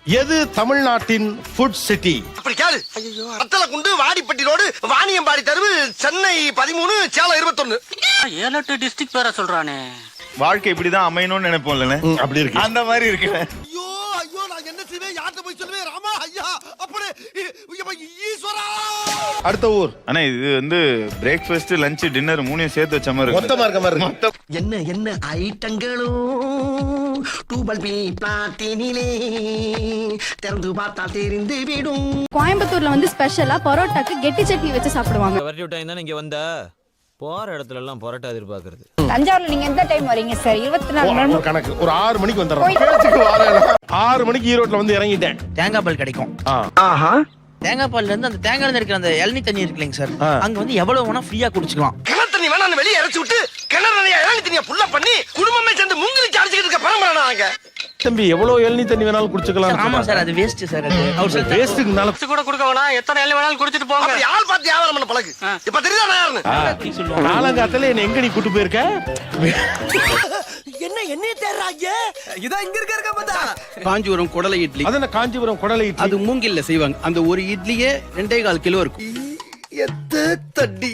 எது தமிழ்நாட்டின் food city? அப்படி கேளு. ஐயோ, அத்தல குண்டு, வாடிப்பட்டி ரோடு, வாணியம்பாடி தெருவு, சென்னை 13, சேலம் 21. 7-8 டிஸ்ட்ரிக்ட் பேர சொல்றானே. வாழ்க்கை இப்படிதான் அமையணும்னு நினைப்போம்ல, அப்படி இருக்கு. அந்த மாதிரி இருக்கு. ஐயோ ஐயோ, நான் என்ன செய்வேன்? யார்கிட்ட போய் சொல்லுவேன்? ராமா ஐயா, அப்படி ஈஸ்வரா. அடுத்த ஊர். ஆனா இது வந்து பிரேக்ஃபாஸ்ட், லஞ்ச், டின்னர் மூணையும் சேர்த்து வச்ச மாதிரி இருக்கு. மொத்தமா இருக்க மாதிரி இருக்கு. மொத்தம் என்ன ஐட்டங்களும் டூபல் பி பிளாட்டினிலே திறந்து பார்த்தா தெரிந்து விடும். கோயம்புத்தூர்ல வந்து ஸ்பெஷலா பரோட்டாக்கு கெட்டி சட்னி வச்சு சாப்பிடுவாங்க. வரட்டி விட்டாங்க தானே இங்க வந்த போற இடத்துல எல்லாம் பரோட்டா எதிர்பார்க்கறது. தஞ்சாவூர்ல நீங்க எந்த டைம் வரீங்க சார்? 24 மணி ஒரு கணக்கு ஒரு 6 மணிக்கு வந்துடுறோம். பேச்சுக்கு வரேன். 6 மணிக்கு ஈரோட்ல வந்து இறங்கிட்டேன். தேங்காய் பால் கிடைக்கும். தேங்காய் பால்ல இருந்து அந்த தேங்காய்ல இருக்கிற அந்த இளநீ தண்ணி இருக்கு இல்லைங்க சார், அங்க வந்து எவ்வளவு வேணா ஃப்ரீயா குடிச்சுக்கலாம். கிணறு தண்ணி வேணா வெளியே இறச்சி விட்டு கிணறு இளநீ தண்ணியை புல்ல பண்ணி குடும்பமே சேர்ந்து முங்கிலிச்சு அடிச்சுக்கிட்டு இருக்க பரம்பரை நாங்க. தம்பி எவ்வளவு இளநீ தண்ணி வேணாலும் குடிச்சுக்கலாம். ஆமா சார், அது வேஸ்ட் சார். அது அவர் சார் வேஸ்ட்னால கூட கொடுக்க வேணாம், எத்தனை எள்ளி வேணாலும் குடிச்சிட்டு போங்க. அப்படி ஆள் பார்த்து வியாபாரம் பண்ண பழகு. இப்ப தெரியுதா நான் யாருன்னு? சொல்லுவாங்க. காலங்காத்துல என்ன எங்க நீ கூட்டு போயிருக்க? என்ன தேர்றாங்க? இதான் இங்க இருக்க பார்த்தா காஞ்சிபுரம் குடலை இட்லி. அது என்ன காஞ்சிபுரம் குடலை இட்லி? அது மூங்கில்ல செய்வாங்க. அந்த ஒரு இட்லியே 2.25 கிலோ இருக்கும். எத்த தட்டி